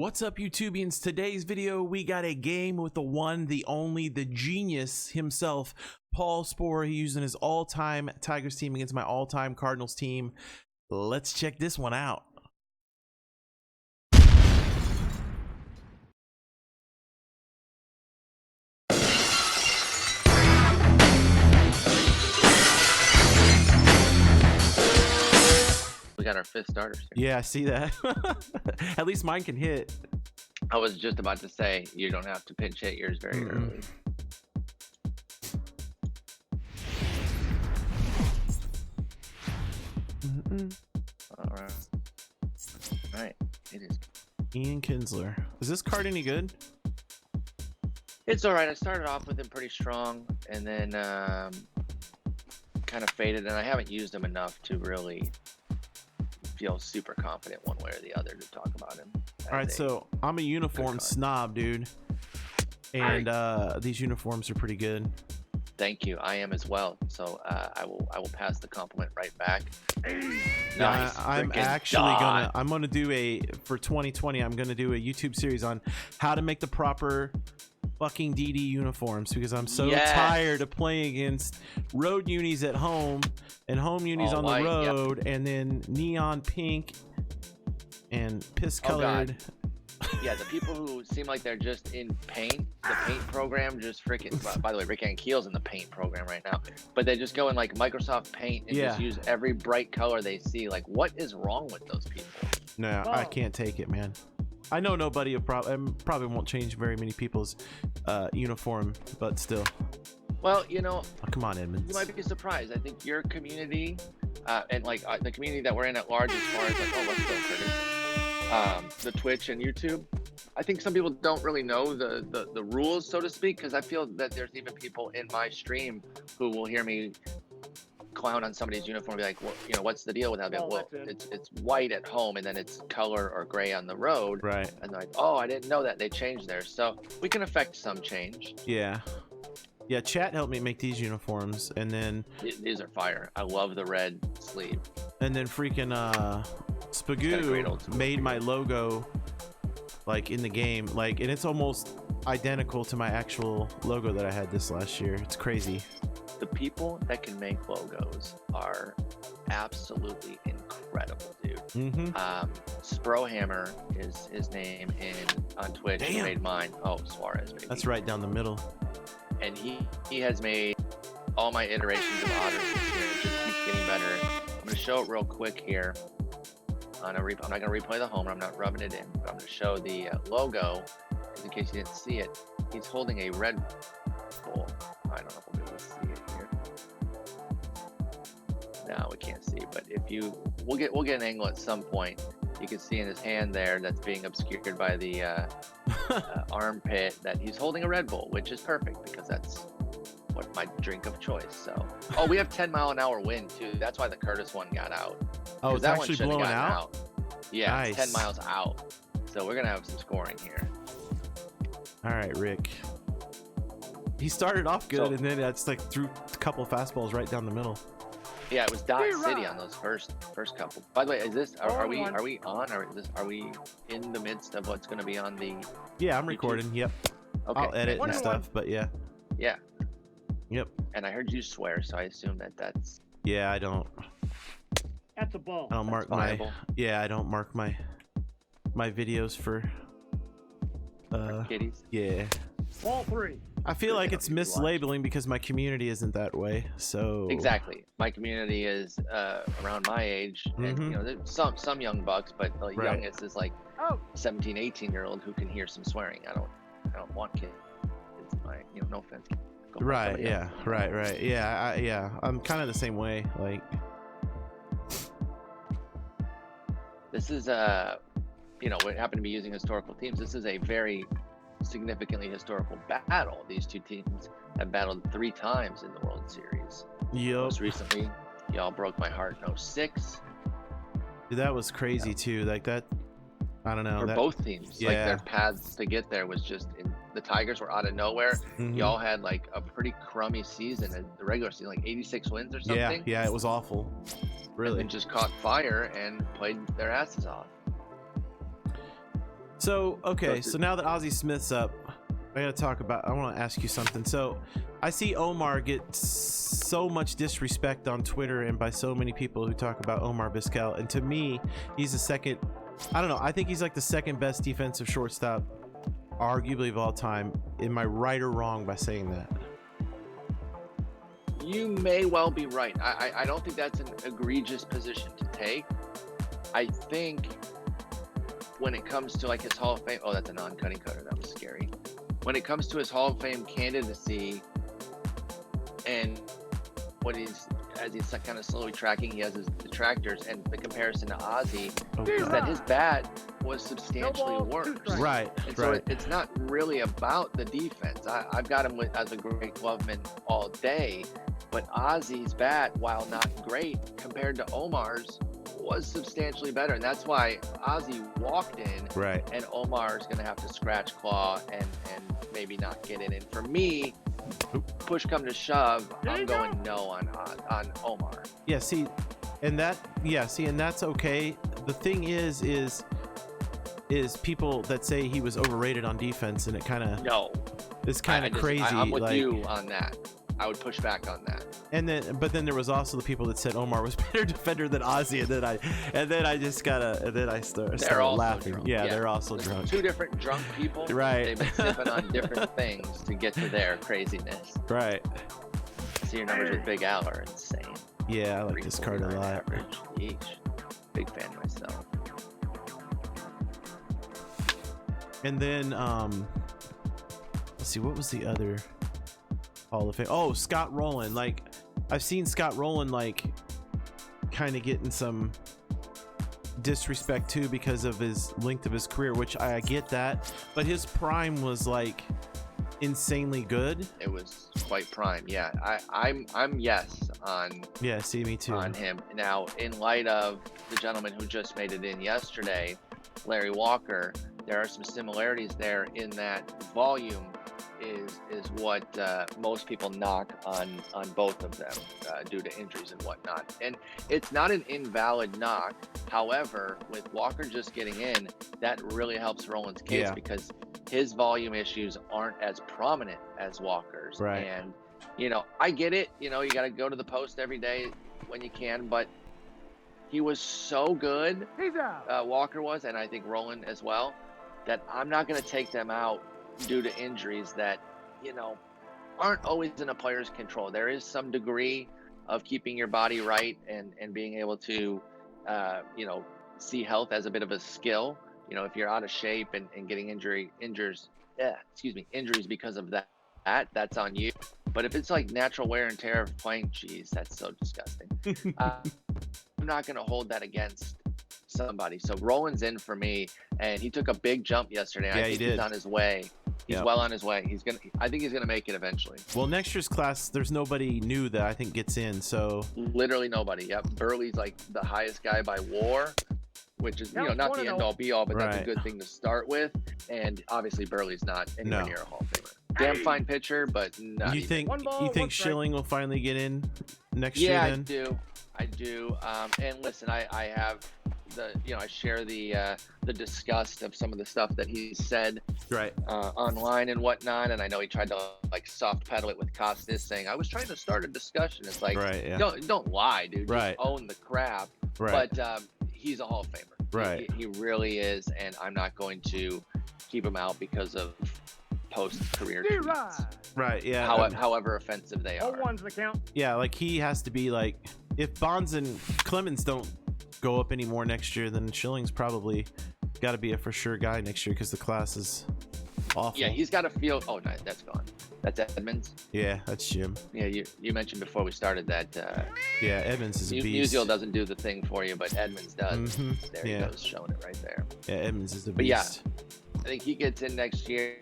What's up, YouTubians? Today's video, we got a game with the one, the only, the genius himself, Paul Sporer. He's using his all-time Tigers team against my all-time Cardinals team. Let's check this one out. We got our fifth starter. Yeah, I see that. At least mine can hit. I was just about to say, you don't have to pinch hit yours very early. All right, it is. Ian Kinsler. Is this card any good? It's all right. I started off with him pretty strong, and then kind of faded, and I haven't used him enough to really feel super confident one way or the other to talk about him. All right, so I'm a uniform snob, dude, and these uniforms are pretty good. Thank you. I am as well. So I will pass the compliment right back. Nice. I'm actually gonna do for 2020. I'm gonna do a YouTube series on how to make the proper fucking DD uniforms, because I'm so tired of playing against road unis at home and home unis on the road, and then neon pink and piss colored. Yeah, the people who seem like they're just in paint, the paint program just freaking, by the way, Rick and Keel's in the paint program right now, but they just go in like Microsoft Paint and just use every bright color they see. Like, what is wrong with those people? No, I can't take it, man. I know nobody probably won't change very many people's uniform, but still. Well, you know, come on, Edmonds. You might be surprised. I think your community and like the community that we're in at large, as far as like, let's go, Curtis. The Twitch and YouTube, I think some people don't really know the rules, so to speak, because I feel that there's even people in my stream who will hear me clown on somebody's uniform and be like, well, you know, what's the deal with that? Well, it's white at home and then it's color or gray on the road. Right. And they're like, oh, I didn't know that they changed theirs. So we can affect some change. Yeah. Yeah, chat helped me make these uniforms, and then these are fire. I love the red sleeve. And then freaking Spagoo made my logo like in the game, like, and it's almost identical to my actual logo that I had this last year. It's crazy. The people that can make logos are absolutely incredible, dude. Sporer is his name on Twitch. He made mine. Oh, Suarez, baby. That's right down the middle. And he has made all my iterations of otters this year. It just keeps getting better. I'm gonna show it real quick here. I'm not gonna replay the homer. I'm not rubbing it in, but I'm gonna show the logo, in case you didn't see it. He's holding a Red Bull. I don't know if we'll be able to see it here. No, we can't see. But if you, we'll get an angle at some point. You can see in his hand there that's being obscured by the armpit that he's holding a Red Bull, which is perfect because that's what my drink of choice. So, oh, we have 10-mile-an-hour wind too. That's why the Curtis one got out. Oh, it's actually blowing out? Yeah, nice. It's 10 miles out. So we're gonna have some scoring here. All right, Rick. He started off good, and then that's like threw a couple of fastballs right down the middle. Yeah, it was Dot City on those first couple. By the way, is this are we on, or are we in the midst of what's going to be on the? Yeah, I'm recording. Yep. Okay. I'll edit and stuff, but yeah. Yeah. Yep. And I heard you swear, so I assume that's. Yeah, I don't. That's a ball. I don't mark my. Yeah, I don't mark my videos for. Kitties. Yeah. Ball 3. I feel like it's mislabeling because my community isn't that way. So exactly, my community is around my age, and you know, there's some young bucks, but the youngest is like 17, 18-year-old who can hear some swearing. I don't want kids. It's you know, no offense. Right. Yeah. Right. Yeah. I'm kind of the same way. Like, this is you know, we happen to be using historical teams. This is a very significantly historical battle. These two teams have battled 3 times in the World Series. Yep. Most recently, y'all broke my heart in 06. Dude, that was crazy too. Like that, I don't know. For both teams, like their paths to get there was just the Tigers were out of nowhere. Y'all had like a pretty crummy season in the regular season, like 86 wins or something. Yeah, it was awful. Really. And just caught fire and played their asses off. So okay, so now that Ozzie Smith's up, I want to ask you something. So I see Omar get so much disrespect on Twitter and by so many people who talk about Omar Vizquel, and to me, he's the second. I don't know. I think he's like the second best defensive shortstop, arguably of all time. Am I right or wrong by saying that? You may well be right. I don't think that's an egregious position to take. I think when it comes to like his Hall of Fame, oh, that's a non-cutting cutter. That was scary. When it comes to his Hall of Fame candidacy and what he's, as he's kind of slowly tracking, he has his detractors, and the comparison to Ozzie is that his bat was substantially worse. Right. And so it's not really about the defense. I've got him as a great gloveman all day, but Ozzie's bat, while not great compared to Omar's, was substantially better, and that's why Ozzie walked in, right, and Omar's gonna have to scratch claw and maybe not get in. And for me, push come to shove, I'm going no on Omar. Yeah, see, and that's okay. The thing is people that say he was overrated on defense, and it kind of it's kind of crazy. I'm with you on that. I would push back on that. But then there was also the people that said Omar was better defender than Ozzie, and then I started laughing. Drunk. Yeah, they're also drunk. Two different drunk people. Right. They've been sipping on different things to get to their craziness. Right. So your numbers with Big Al are insane. Yeah, I like this card a lot. Each. Big fan myself. And then let's see, what was the other Hall of Fame? Oh, Scott Rowland. Like, I've seen Scott Rowland like kind of getting some disrespect too because of his length of his career, which I get that, but his prime was like insanely good. It was quite prime. Yeah, I'm yes on. Yeah, see, me too. On him now, in light of the gentleman who just made it in yesterday, Larry Walker. There are some similarities there in that volume is what most people knock on both of them due to injuries and whatnot. And it's not an invalid knock. However, with Walker just getting in, that really helps Rowland's case because his volume issues aren't as prominent as Walker's. Right. And, I get it. You got to go to the post every day when you can, but he was so good, Walker was, and I think Rowland as well, that I'm not going to take them out due to injuries that, aren't always in a player's control. There is some degree of keeping your body right and being able to, see health as a bit of a skill. If you're out of shape and getting injuries because of that's on you. But if it's like natural wear and tear of playing, geez, that's so disgusting. I'm not going to hold that against somebody. So Rowland's in for me, and he took a big jump yesterday. Yeah, I think he's on his way. He's well on his way. I think he's gonna make it eventually. Well, next year's class, there's nobody new that I think gets in. So literally nobody. Yep, Burley's like the highest guy by WAR, which is not the end all be all, but that's a good thing to start with. And obviously Burley's not anywhere near a Hall of Famer. Damn fine pitcher, but not. You think Schilling will finally get in next year? Yeah, I do. And listen, I have I share the disgust of some of the stuff that he said online and whatnot, and I know he tried to like soft pedal it with Costas, saying I was trying to start a discussion. It's like don't lie, dude. Just own the crap. But he's a Hall of Famer. He really is, and I'm not going to keep him out because of post-career tweets. Right, yeah. However offensive they are. One's the count. Yeah, like he has to be like, if Bonds and Clemens don't go up anymore next year, then Schilling's probably got to be a for sure guy next year because the class is awful. Yeah, he's got to feel. Oh, no, that's gone. That's Edmonds. Yeah, that's Jim. Yeah, you mentioned before we started that. Yeah, Edmonds is a beast. Musial doesn't do the thing for you, but Edmonds does. Mm-hmm. There he goes, showing it right there. Yeah, Edmonds is a beast. But yeah, I think he gets in next year.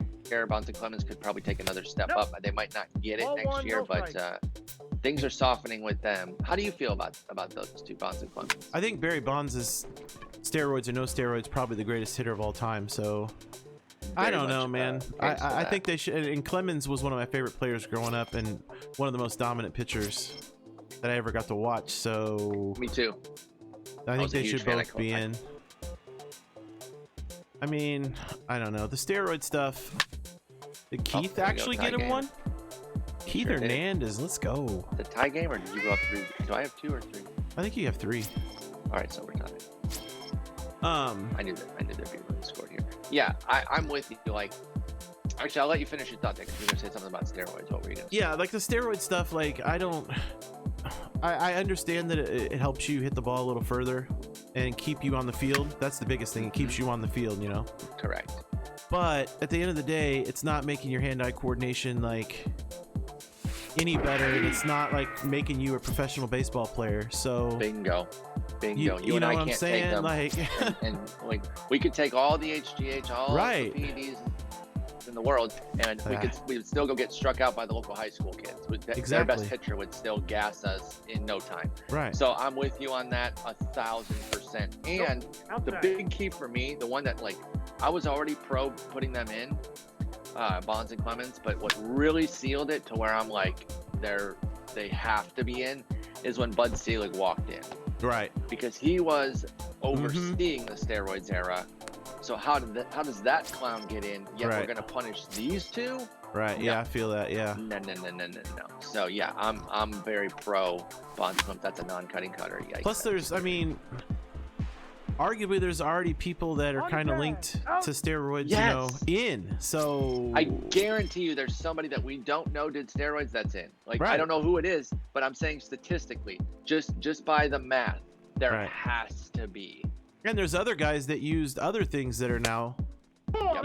Bonds and Clemens could probably take another step up. They might not get it next year, but things are softening with them. How do you feel about those two, Bonds and Clemens? I think Barry Bonds is, steroids or no steroids, probably the greatest hitter of all time. So I don't know, man. I think they should. And Clemens was one of my favorite players growing up, and one of the most dominant pitchers that I ever got to watch. So me too. I think they should both be in. I mean, I don't know. The steroid stuff. Did Keith actually get him one? Keith Hernandez, let's go. The tie game, or did you go up 3? Do I have 2 or 3? I think you have 3. All right, so we're tied. I knew there'd be a score here. Yeah, I'm with you. Like, actually, I'll let you finish your thought there because you're gonna say something about steroids. What were you gonna say? Yeah, like the steroid stuff. Like, I understand that it helps you hit the ball a little further and keep you on the field. That's the biggest thing. It keeps you on the field, you know. Correct. But at the end of the day, it's not making your hand-eye coordination like any better, and it's not like making you a professional baseball player. So bingo. You and know I what I'm can't saying? take them. Like, and like we could take all the HGH, all the PEDs in the world, and we would still go get struck out by the local high school kids. Their best pitcher would still gas us in no time. Right. So I'm with you on that 1,000%. And the big key for me, the one that like I was already pro putting them in, Bonds and Clemens, but what really sealed it to where I'm like they have to be in is when Bud Selig walked in. Right. Because he was overseeing the steroids era. So how does that clown get in? Yet we're gonna punish these two? Right. Yeah, I feel that. Yeah. No. So yeah, I'm very pro Bonds. That's a non-cutting cutter. Yikes. Plus, arguably there's already people that are kind of linked to steroids, you know, in. So I guarantee you there's somebody that we don't know did steroids that's in. Like, I don't know who it is, but I'm saying statistically, just by the math, there has to be. And there's other guys that used other things that are now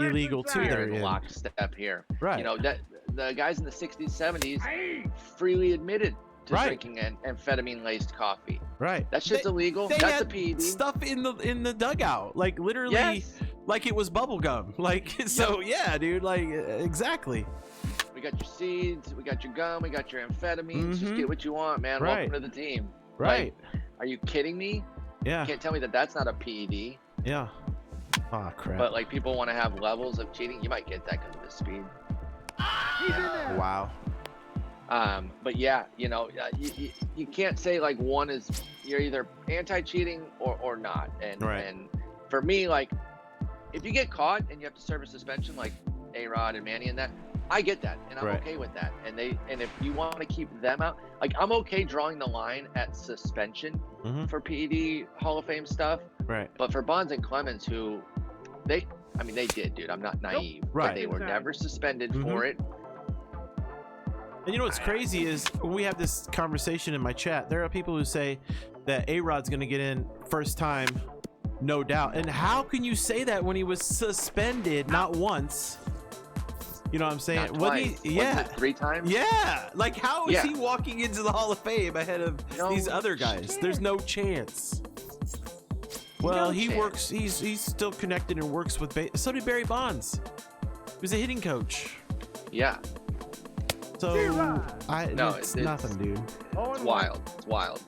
illegal too. They're in lockstep here. Right. You know, that the guys in the 60s, 70s freely admitted to drinking amphetamine-laced coffee. Right. That's just illegal. That's a PED. Stuff in the dugout, like literally, like it was bubble gum. Like so, yeah, dude. Like exactly. We got your seeds, we got your gum, we got your amphetamines. Just get what you want, man. Welcome to the team. Right. Like, are you kidding me? Yeah. You can't tell me that that's not a PED. Yeah. Oh crap. But like people want to have levels of cheating. You might get that because of the speed. Wow. But yeah, you know, you can't say like one is you're either anti-cheating or not. And for me, like if you get caught and you have to serve a suspension, like A-Rod and Manny and that, I get that, and I'm okay with that. And if you want to keep them out, like I'm okay drawing the line at suspension for PED Hall of Fame stuff. Right. But for Bonds and Clemens, who they did, dude. I'm not naive. But they were never suspended for it. And you know what's crazy is when we have this conversation in my chat, there are people who say that A-Rod's going to get in first time, no doubt. And how can you say that when he was suspended not once? You know what I'm saying? Not twice. Yeah. Was it 3 times? Yeah. Like how is he walking into the Hall of Fame ahead of these other guys? Chance. There's no chance. Well, works. He's still connected and works with. So did Barry Bonds. He was a hitting coach. Yeah. So it's nothing, dude. It's wild. It's wild.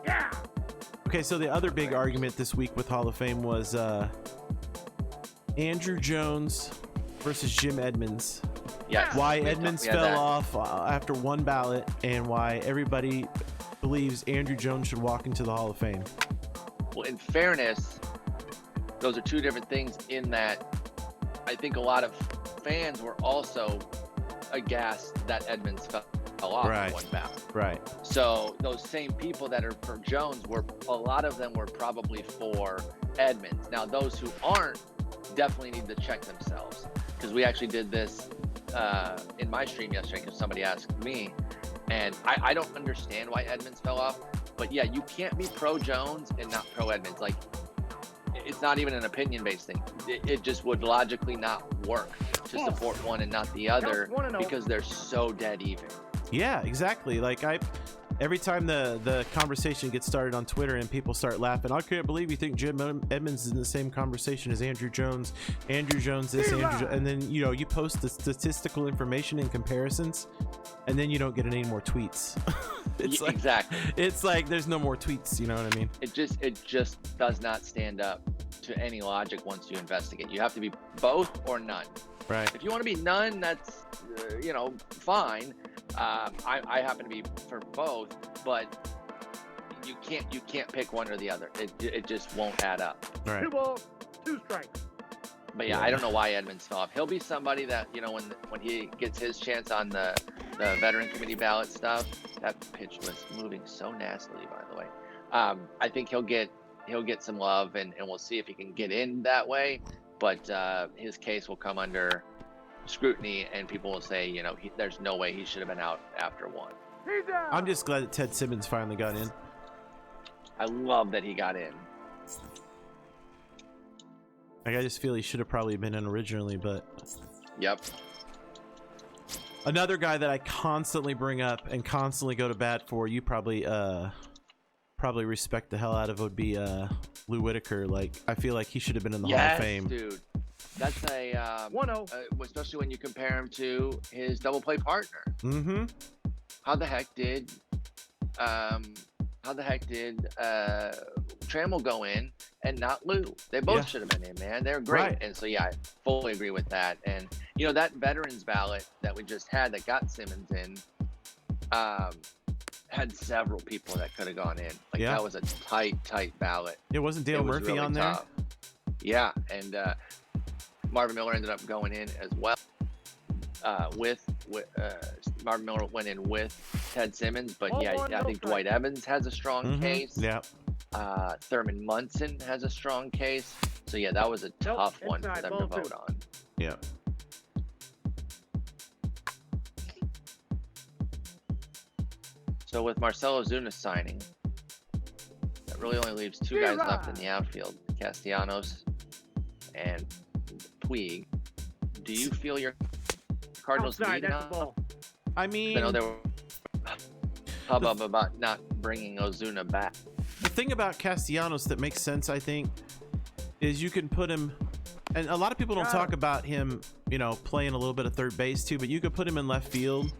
Yeah. Okay, so the other big argument this week with Hall of Fame was Andrew Jones versus Jim Edmonds. Yes. Why Edmonds fell off after one ballot and why everybody believes Andrew Jones should walk into the Hall of Fame. Well, in fairness, those are two different things in that I think a lot of fans were also aghast that Edmonds fell off on one ballot. Right. So those same people that are for Jones a lot of them were probably for Edmonds. Now those who aren't definitely need to check themselves, because we actually did this in my stream yesterday because somebody asked me, and I don't understand why Edmonds fell off, but yeah, you can't be pro Jones and not pro Edmonds. Like, it's not even an opinion-based thing. It just would logically not work to support one and not the other because they're so dead even. Yeah, exactly. Like every time the conversation gets started on Twitter and people start laughing, I can't believe you think Jim Edmonds is in the same conversation as Andrew Jones. Andrew Jones this, and then you post the statistical information and comparisons, and then you don't get any more tweets. Exactly. It's like there's no more tweets. You know what I mean? It just does not stand up to any logic once you investigate. You have to be both or none. Right. If you want to be none, that's fine. I happen to be for both, but you can't pick one or the other. It just won't add up. Right. 2 balls, 2 strikes. But yeah, I don't know why Edmonds fell off. He'll be somebody that, you know, when he gets his chance on the veteran committee ballot stuff. That pitch was moving so nastily, by the way. I think he'll get some love, and we'll see if he can get in that way. But his case will come under scrutiny, and people will say, you know, there's no way he should have been out after 1. He's out. I'm just glad that Ted Simmons finally got in. I love that he got in. Like, I just feel he should have probably been in originally, but Yep. another guy that I constantly bring up and constantly go to bat for, you probably respect the hell out of, would be Lou Whitaker. Like, I feel like he should have been in the Hall of Fame. Dude. That's a 1-0. especially when you compare him to his double play partner. Mm-hmm. How the heck did Trammell go in and not Lou? They both should have been in, man. They're great. Right. And so yeah, I fully agree with that. And you know, that veterans ballot that we just had that got Simmons in had several people that could have gone in. Like that was a tight ballot. It wasn't Dale Murphy really on there? Tough. Yeah, and Marvin Miller ended up going in as well. Marvin Miller went in with Ted Simmons, but I think Dwight Evans has a strong case. Yeah. Thurman Munson has a strong case. So yeah, that was a tough one for them to vote on. Yeah. So with Marcell Ozuna signing, that really only leaves 2 guys left in the outfield, Castellanos and Puig. Do you feel your Cardinals need enough? I mean, I know there were hubbub about not bringing Ozuna back. The thing about Castellanos that makes sense, I think, is you can put him, and a lot of people don't talk about him, you know, playing a little bit of third base too, but you could put him in left field.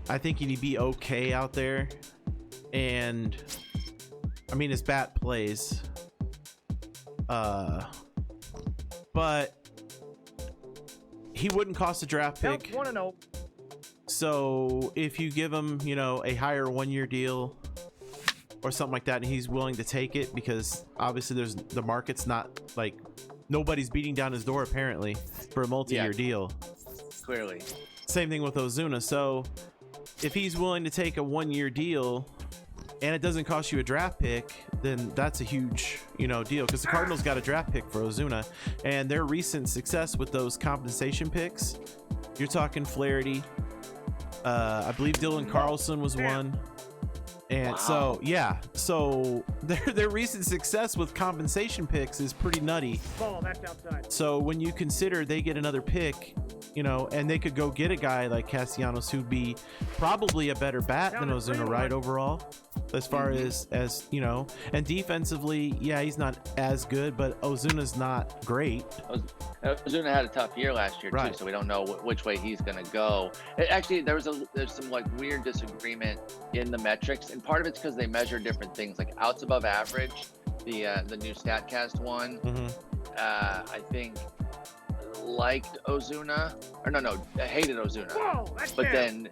I think he'd be okay out there. And I mean, his bat plays, but he wouldn't cost a draft pick. 1-0. So if you give him, you know, a higher 1-year deal or something like that, and he's willing to take it, because obviously the market's not, like, nobody's beating down his door apparently for a multi-year deal. Clearly. Same thing with Ozuna. So if he's willing to take a 1-year deal and it doesn't cost you a draft pick, then that's a huge, you know, deal, because the Cardinals got a draft pick for Ozuna, and their recent success with those compensation picks, you're talking Flaherty, I believe Dylan Carlson was one, and so their recent success with compensation picks is pretty nutty. Ball, that's outside. So when you consider they get another pick, you know, and they could go get a guy like Castellanos who'd be probably a better bat than Ozuna, right, overall, as far as you know, and defensively, yeah, he's not as good, but Ozuna's not great. Ozuna had a tough year last year too, so we don't know which way he's going to go. Actually, there's some like weird disagreement in the metrics, and part of it's because they measure different things, like outs above average, the new Statcast one. I think liked Ozuna, or no, hated Ozuna. Whoa, but then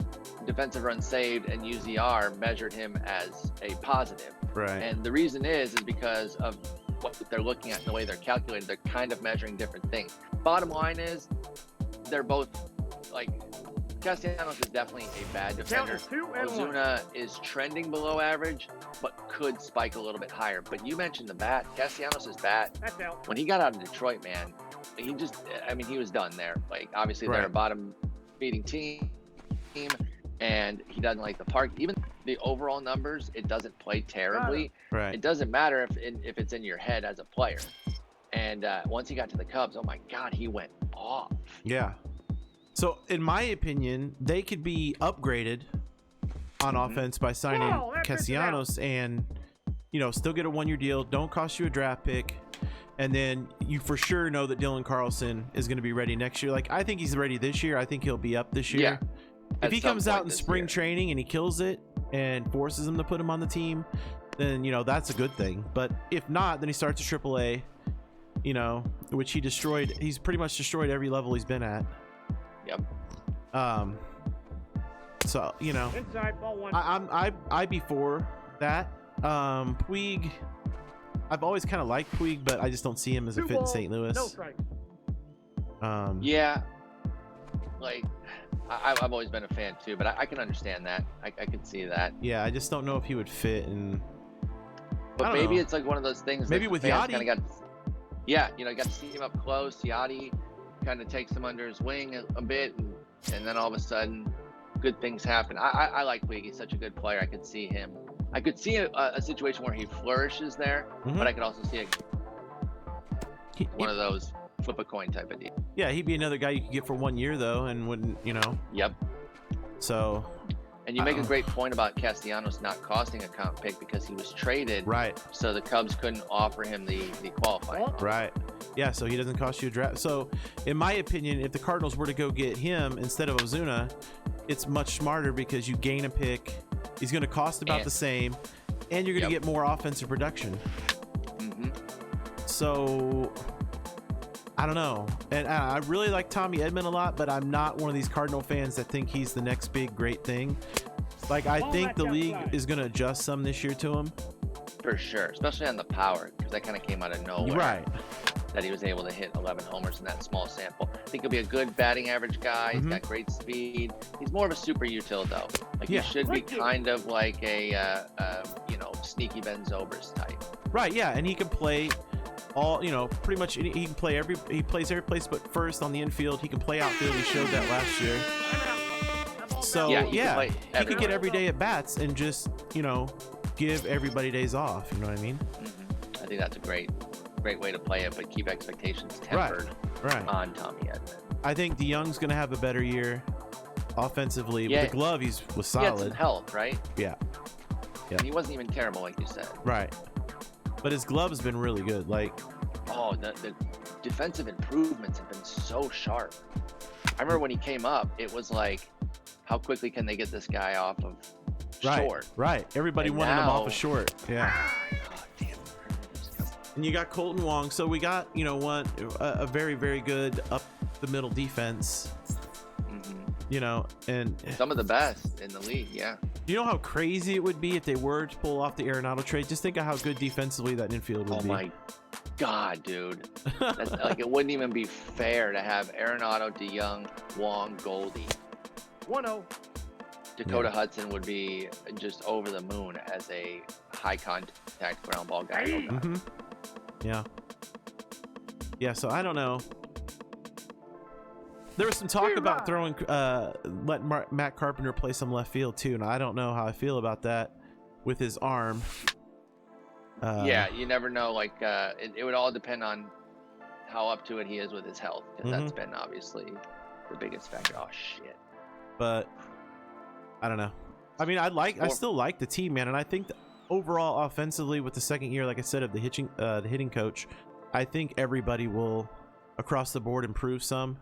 defensive runs saved and UZR measured him as a positive. Right. And the reason is because of what they're looking at and the way they're calculating. They're kind of measuring different things. Bottom line is, they're both, like, Castellanos is definitely a bad defender. Ozuna is trending below average, but could spike a little bit higher. But you mentioned the bat. Castellanos' bat, when he got out of Detroit, man, he was done there. Like, obviously they're a bottom feeding team, and he doesn't like the park. Even the overall numbers, it doesn't play terribly. Right. It doesn't matter if it's in your head as a player. And once he got to the Cubs, oh my God, he went off. Yeah. So in my opinion, they could be upgraded on offense by signing Castellanos, and, you know, still get a 1-year deal, don't cost you a draft pick. And then you for sure know that Dylan Carlson is going to be ready next year. Like, I think he's ready this year. I think he'll be up this year. Yeah. If he comes out in spring training and he kills it and forces them to put him on the team, then, you know, that's a good thing. But if not, then he starts at AAA, you know, which he destroyed. He's pretty much destroyed every level he's been at. Yep. So, you know, Inside, ball 1. I'd be for that. Puig. I've always kind of liked Puig, but I just don't see him as a fit in St. Louis. No strikes. Yeah, like I've always been a fan too, but I can understand that. I can see that. Yeah, I just don't know if he would fit in. But maybe it's like one of those things. Maybe that with fans Yachty. Kind of got, yeah, you know, got to see him up close. Yachty kind of takes him under his wing a bit, and then all of a sudden, good things happen. I like Puig. He's such a good player. I could see him. I could see a situation where he flourishes there, but I could also see one of those flip a coin type of deal. Yeah, he'd be another guy you could get for 1 year though, and wouldn't, you know. Yep. So. And you make a great point about Castellanos not costing a comp pick because he was traded. Right. So the Cubs couldn't offer him the qualifying. Right. Yeah, so he doesn't cost you a draft. So, in my opinion, if the Cardinals were to go get him instead of Ozuna, it's much smarter because you gain a pick. He's going to cost about the same, and you're going to get more offensive production. So, I don't know. And I really like Tommy Edman a lot, but I'm not one of these Cardinal fans that think he's the next big great thing. Like, I think the league is going to adjust some this year to him. For sure, especially on the power, because that kind of came out of nowhere. Right. That he was able to hit 11 homers in that small sample. I think he'll be a good batting average guy. He's got great speed. He's more of a super util though. Like he should be kind of like a you know, sneaky Ben Zobrist type. Right. Yeah, and he can play all, you know, pretty much. He can play he plays every place but first on the infield. He can play outfield. He showed that last year. So yeah, he could get every day at bats and just, you know, give everybody days off. You know what I mean? I think that's a great way to play it, but keep expectations tempered on Tommy Edman. I think DeYoung's going to have a better year offensively. With the glove, was solid. He had some health, right? Yeah. And he wasn't even terrible, like you said. Right. But his glove has been really good. Like, oh, the defensive improvements have been so sharp. I remember when he came up, it was like, how quickly can they get this guy off of short? Right. Everybody wanted him off of short. Yeah. And you got Colton Wong, so we got, you know, a very, very good up the middle defense. You know, and some of the best in the league. Yeah. You know how crazy it would be if they were to pull off the Arenado trade? Just think of how good defensively that infield would be. Oh my God, dude! That's, like, it wouldn't even be fair to have Arenado, DeYoung, Wong, Goldie. 1-0. Dakota Hudson would be just over the moon as a high contact ground ball guy. Yeah, so I don't know. There was some talk about throwing, letting Matt Carpenter play some left field too, and I don't know how I feel about that with his arm. Yeah, you never know. Like, it would all depend on how up to it he is with his health, because that's been obviously the biggest factor. Oh shit! But I don't know. I mean, I still like the team, man, and I think that overall offensively with the second year, like I said, of the hitting coach, I think everybody will across the board improve some.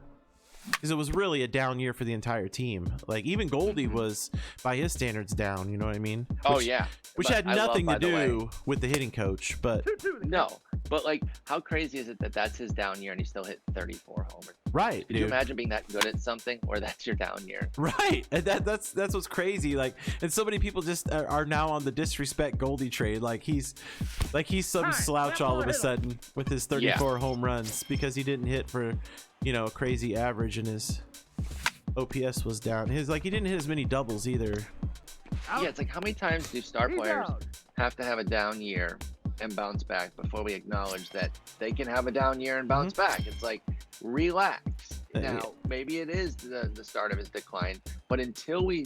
Because it was really a down year for the entire team. Like, even Goldie was, by his standards, down. You know what I mean? Which had nothing to do with the hitting coach. But no, but like, how crazy is it that that's his down year and he still hit 34 homers? Right. Could you imagine being that good at something where that's your down year? Right. And that's what's crazy. Like, and so many people just are now on the disrespect Goldie trade. Like he's some slouch all of a sudden with his 34 home runs because he didn't hit for, you know, a crazy average, and his OPS was down. He didn't hit as many doubles either. Yeah, it's like, how many times do star players have to have a down year and bounce back before we acknowledge that they can have a down year and bounce back? It's like, relax. Now, maybe it is the start of his decline, but until we,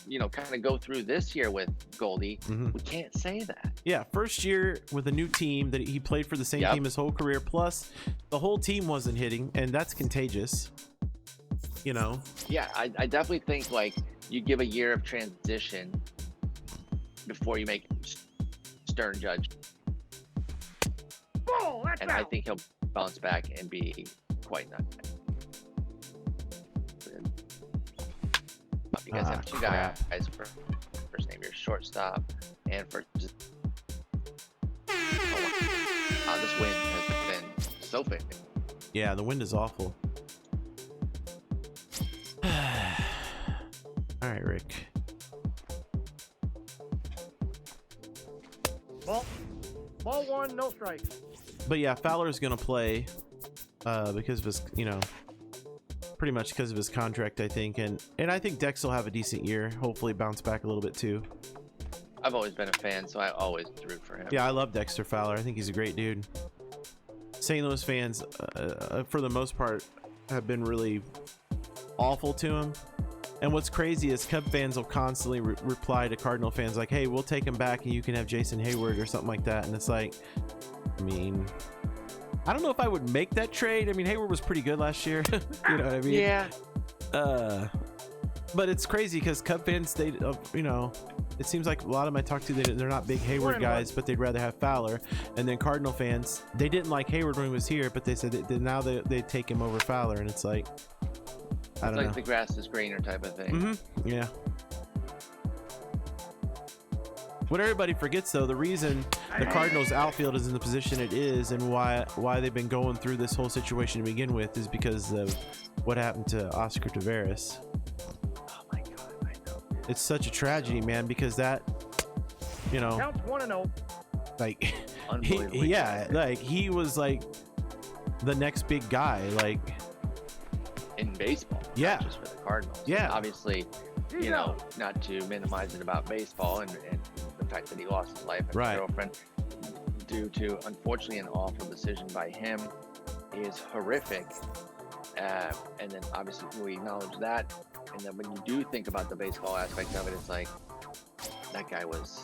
you know, kind of go through this year with Goldie, we can't say that. Yeah, first year with a new team that he played for the same team his whole career, plus the whole team wasn't hitting, and that's contagious. You know? Yeah, I definitely think, like, you give a year of transition before you make stern judgment. And I think he'll bounce back and be quite nice. You guys have two guys for first name, your shortstop, and for just this wind has been so big. Yeah, the wind is awful. All right, Rick. Ball one, no strikes. But yeah, Fowler's gonna play because of his, pretty much because of his contract, I think, and I think Dex will have a decent year. Hopefully, bounce back a little bit too. I've always been a fan, so I always root for him. Yeah, I love Dexter Fowler. I think he's a great dude. St. Louis fans, for the most part, have been really awful to him. And what's crazy is Cub fans will constantly reply to Cardinal fans like, "Hey, we'll take him back, and you can have Jason Hayward or something like that." And it's like, I mean, I don't know if I would make that trade. I mean, Hayward was pretty good last year. You know what I mean? Yeah. But it's crazy because Cub fans, they, it seems like a lot of them I talk to, they're not big Hayward guys, but they'd rather have Fowler. And then Cardinal fans, they didn't like Hayward when he was here, but they said that now they take him over Fowler, and it's like, I don't know. It's like the grass is greener type of thing. Mm-hmm. Yeah. What everybody forgets, though, the reason the Cardinals outfield is in the position it is, and why they've been going through this whole situation to begin with, is because of what happened to Oscar Taveras. Oh my God, I know. It's such a tragedy, man, because that, Counts 1-0. like, Unbelievably yeah, like he was like the next big guy, like in baseball. Yeah. Not just for the Cardinals. Yeah. And obviously, not to minimize it about baseball and the fact that he lost his life and his girlfriend due to, unfortunately, an awful decision by him is horrific. And then obviously we acknowledge that. And then when you do think about the baseball aspect of it, it's like that guy was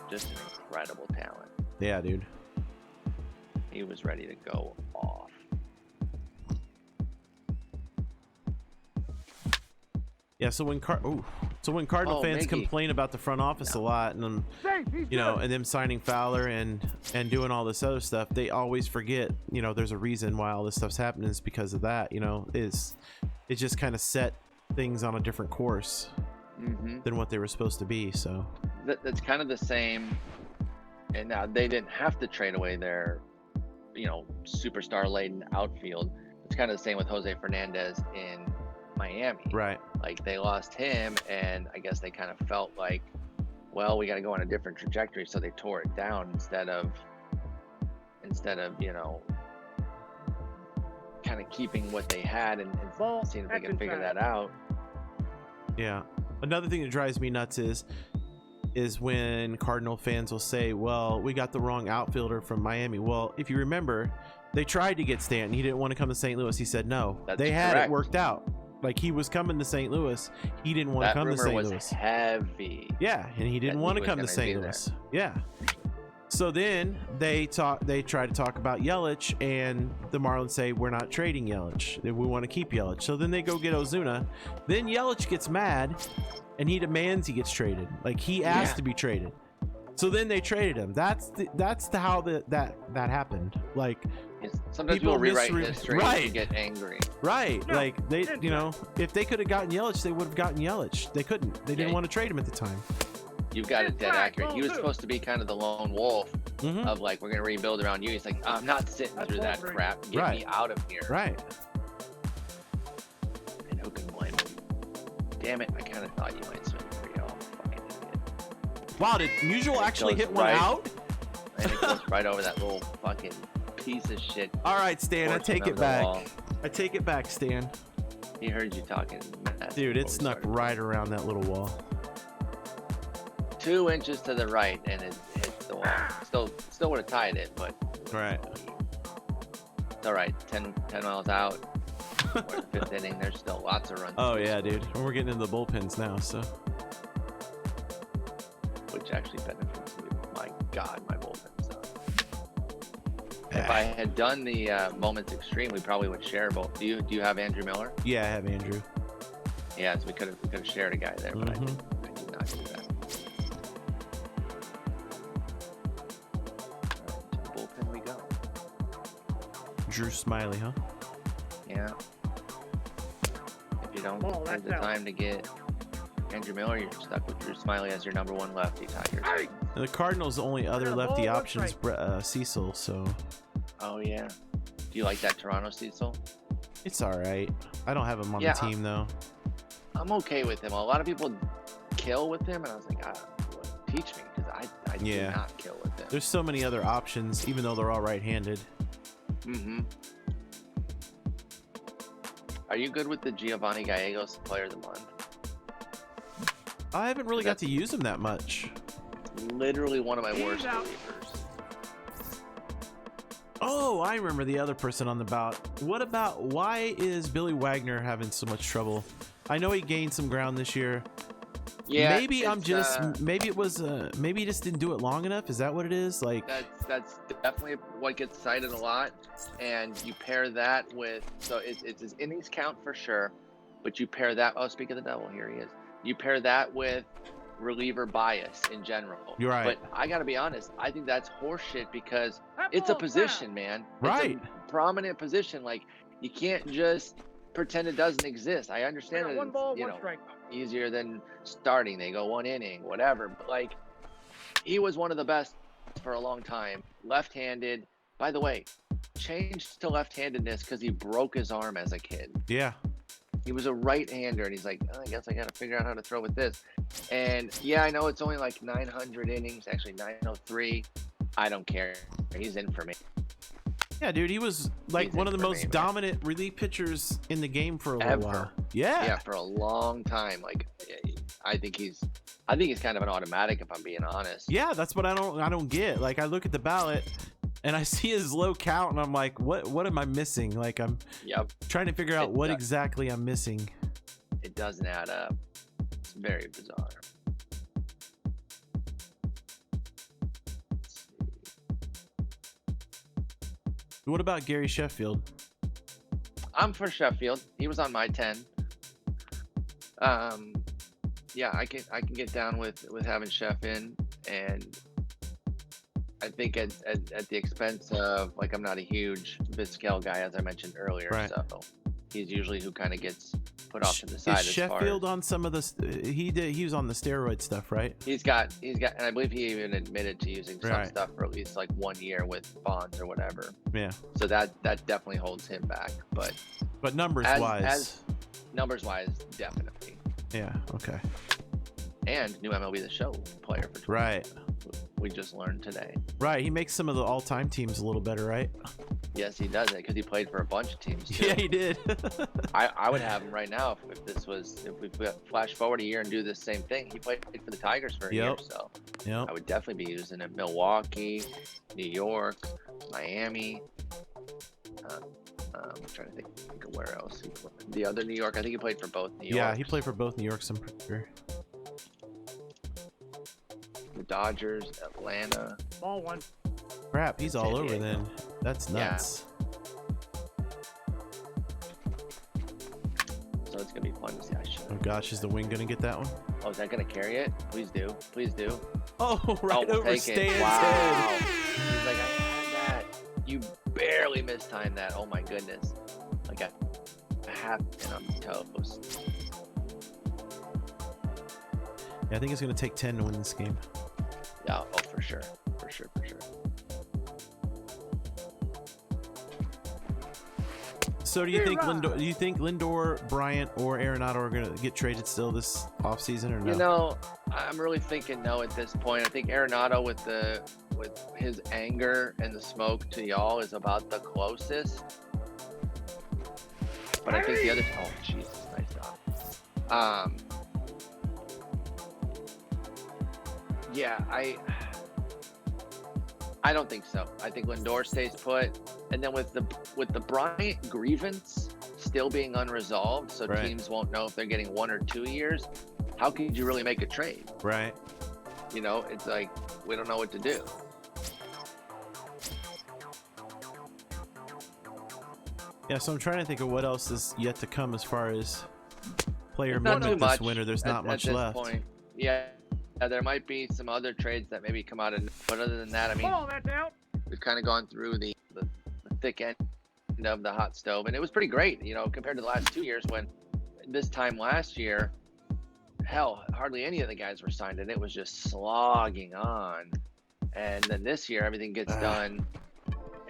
just an incredible talent. Yeah, dude. He was ready to go off. Yeah, so when Cardinal fans complain about the front office a lot, and and them signing Fowler and doing all this other stuff, they always forget, there's a reason why all this stuff's happening. Is because of that. It just kind of set things on a different course than what they were supposed to be. So that's kind of the same. And now they didn't have to trade away their, superstar laden outfield. It's kind of the same with Jose Fernandez in Miami. Right. Like they lost him, and I guess they kind of felt like, well, we got to go on a different trajectory, so they tore it down instead of kind of keeping what they had and seeing if they can figure that out. Yeah. Another thing that drives me nuts is when Cardinal fans will say, well, we got the wrong outfielder from Miami. Well, if you remember, they tried to get Stanton. He didn't want to come to St. Louis. He said no. They had it worked out. Like, he was coming to St. Louis. He didn't want to come to St. Louis. That rumor was heavy. Yeah, and he didn't want to come to St. Louis. Yeah. So then they try to talk about Yelich, and the Marlins say, we're not trading Yelich. We want to keep Yelich. So then they go get Ozuna. Then Yelich gets mad, and he demands he gets traded. Like, he asked to be traded. So then they traded him. That's how that happened. Like, sometimes people rewrite history and get angry. Right. No, like they, if they could have gotten Yelich, they would have gotten Yelich. They couldn't. They didn't want to trade him at the time. You've got it dead accurate. He was supposed to be kind of the lone wolf of like, we're going to rebuild around you. He's like, I'm not sitting through that crap. Get me out of here. Right. And who can blame him? Damn it. I kind of thought you might swing for you. Fucking idiot. Wow, did Musial actually hit one out? And it goes right over that little fucking piece of shit. All right, Stan, I take it back. I take it back, Stan. He heard you talking. Dude, it snuck right around that little wall. 2 inches to the right, and it hit the wall. Still would have tied it, but right. It's all right. 10 miles out. We're in the 5th inning. There's still lots of runs. Oh yeah, dude. And we're getting into the bullpens now, so. Which actually benefits me. My God, my bullpen sucks. If I had done the Moments Extreme, we probably would share both. Do you have Andrew Miller? Yeah, I have Andrew. Yeah, so we could have shared a guy there, but I did not do that. To the bullpen we go. Drew Smiley, huh? Yeah. If you don't take the time to get Andrew Miller, you're stuck with Drew Smiley as your number 1 lefty, Tigers. And the Cardinals' only other lefty option is Cecil, so. Oh yeah. Do you like that Toronto Cecil? It's all right. I don't have him on the team though. I'm okay with him. A lot of people kill with him, and I was like, teach me, because I do not kill with him. There's so many other options, even though they're all right-handed. Are you good with the Giovanni Gallegos Player of the Month? I haven't really got to use him that much. Literally one of my worst relievers. Oh, I remember the other person on the ballot. What about, why is Billy Wagner having so much trouble? I know he gained some ground this year. Yeah, maybe maybe it was maybe he just didn't do it long enough. Is that what it is? Like that's definitely what gets cited a lot, and you pair that with, so it's his innings count for sure, but you pair that, oh, speak of the devil, here he is. You pair that with reliever bias in general. You're right. But I gotta be honest, I think that's horseshit, because it's a position, man. Right. It's a prominent position. Like, you can't just pretend it doesn't exist. I understand that One ball, it's, one strike. easier than starting. They go one inning, whatever. But like, he was one of the best for a long time. Left-handed. By the way, changed to left-handedness because he broke his arm as a kid. Yeah. He was a right-hander, and he's like, oh, I guess I got to figure out how to throw with this. And yeah, I know it's only like 900 innings, actually 903. I don't care. He's in for me. Yeah, dude, he was like one of the most dominant relief pitchers in the game for a little while. Yeah, for a long time. Like, I think he's kind of an automatic, if I'm being honest. Yeah, that's what I don't get. Like, I look at the ballot and I see his low count, and I'm like, what am I missing? Like, I'm trying to figure out what exactly I'm missing. It doesn't add up. It's very bizarre. What about Gary Sheffield? I'm for Sheffield. He was on my 10. Yeah, I can get down with having Sheff in, and I think at the expense of, like, I'm not a huge Vizquel guy, as I mentioned earlier, right. So he's usually who kind of gets put off to the side. Is Sheffield on some of the? He was on the steroid stuff, right? He's got, and I believe he even admitted to using some stuff for at least like 1 year with Bonds or whatever. Yeah. So that definitely holds him back, but numbers wise, definitely. Yeah. Okay. And new MLB The Show player for 20. Right. We just learned today. Right. He makes some of the all-time teams a little better, right? Yes, he does it because he played for a bunch of teams too. Yeah, he did. I would have him right now if we flash forward a year and do the same thing. He played for the Tigers for a year, so I would definitely be using him. Milwaukee, New York, Miami. I'm trying to think of where else. The other New York, I think he played for both New York. Yeah, he played for both New Yorks, I'm pretty sure. The Dodgers, Atlanta. Ball one. Crap, he's all over then. That's nuts. Yeah. So it's gonna be fun to see. Oh gosh, is the wing gonna get that one? Oh, is that gonna carry it? Please do. Please do. Oh, right over Stan's head. Wow. He's like, I had that. You barely mistimed that. Oh my goodness. Like a half and I'm toast. Yeah, I think it's gonna take 10 to win this game. Yeah, oh, for sure. For sure. So do you think Lindor, Bryant, or Arenado are gonna get traded still this offseason or no? You know, I'm really thinking no at this point. I think Arenado with his anger and the smoke to y'all is about the closest. But I think the other, oh Jesus, nice job. Yeah, I don't think so. I think Lindor stays put, and then with the Bryant grievance still being unresolved, so teams won't know if they're getting 1 or 2 years. How could you really make a trade? Right. You know, it's like we don't know what to do. Yeah, so I'm trying to think of what else is yet to come as far as player Not movement too this much winter. There's not much at this left. Point. Yeah, there might be some other trades that maybe come out, but other than that, I mean, that's out. We've kind of gone through the thick end of the hot stove, and it was pretty great, you know, compared to the last 2 years when this time last year, hell, hardly any of the guys were signed, and it was just slogging on. And then this year, everything gets done,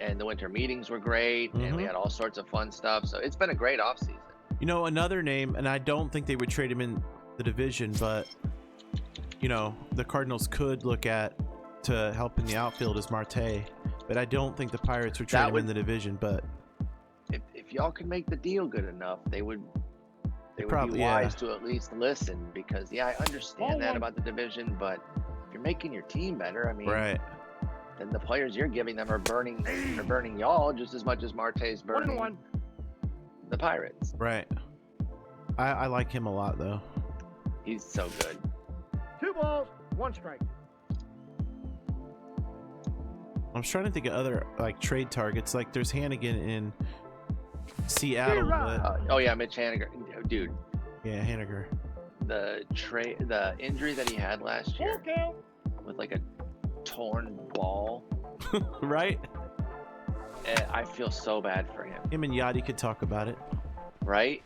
and the winter meetings were great, and we had all sorts of fun stuff. So it's been a great offseason. You know, another name, and I don't think they would trade him in the division, but, you know, the Cardinals could look at to help in the outfield is Marte, but I don't think the Pirates would trade him in the division. But if y'all could make the deal good enough, they would probably, be wise to at least listen, because I understand that about the division, but if you're making your team better, I mean, right, then the players you're giving them are burning y'all just as much as Marte's burning the Pirates. Right. I like him a lot though. He's so good. 2 balls, 1 strike. I'm trying to think of other like trade targets. Like there's Hannigan in Seattle. Oh yeah, Mitch Haniger, dude. Yeah, Haniger. The injury that he had last year with like a torn ball. Right. I feel so bad for him. Him and Yachty could talk about it. Right.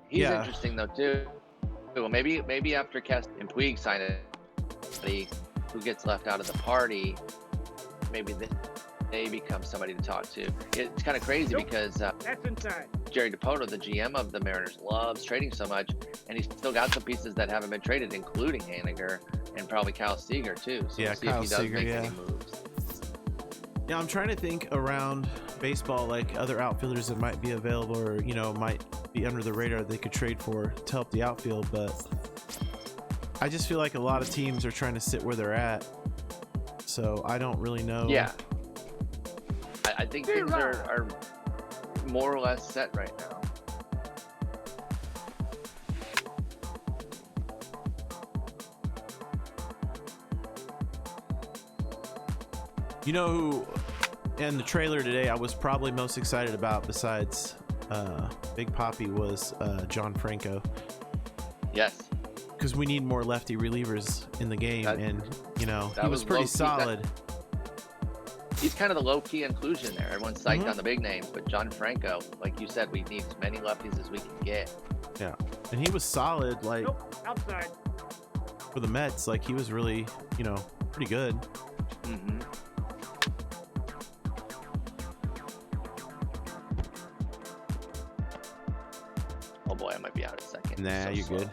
He's interesting though too. Well, maybe after Cast and Puig sign it, who gets left out of the party, maybe they become somebody to talk to. It's kind of crazy because That's inside. Jerry Dipoto, the GM of the Mariners, loves trading so much, and he's still got some pieces that haven't been traded, including Haniger and probably Kyle Seager too. So we'll see Kyle if he does Seager, make any moves. Yeah, I'm trying to think around baseball, like other outfielders that might be available or, might be under the radar they could trade for to help the outfield. But I just feel like a lot of teams are trying to sit where they're at. So I don't really know. Yeah. I think things are more or less set right now. You know who in the trailer today I was probably most excited about besides Big Papi was John Franco. Yes. Because we need more lefty relievers in the game, and he was pretty solid. He's kind of the low-key inclusion there. Everyone's psyched on the big names, but John Franco, like you said, we need as many lefties as we can get. Yeah, and he was solid, like outside for the Mets. Like he was really, pretty good. Mm-hmm. Oh boy, I might be out in a second. Nah, so you're slow. good.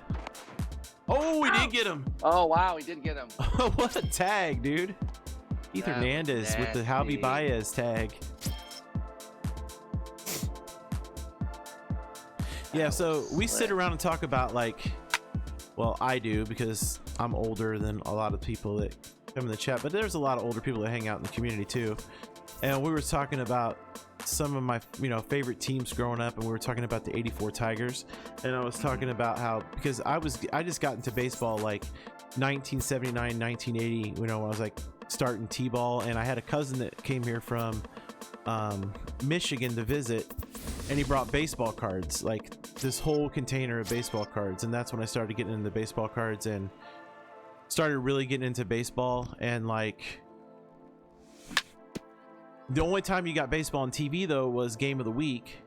Oh, we did get him. Oh wow, he did get him. What a tag, dude. Keith Hernandez with the Javi Baez tag. Yeah, so we sit around and talk about well, I do because I'm older than a lot of people that come in the chat, but there's a lot of older people that hang out in the community too. And we were talking about some of my favorite teams growing up, and we were talking about the '84 Tigers, and I was talking about how, because I just got into baseball like 1979, 1980, when I was like starting t-ball, and I had a cousin that came here from Michigan to visit, and he brought baseball cards, like this whole container of baseball cards, and that's when I started getting into baseball cards and started really getting into baseball. And like the only time you got baseball on TV though was Game of the Week,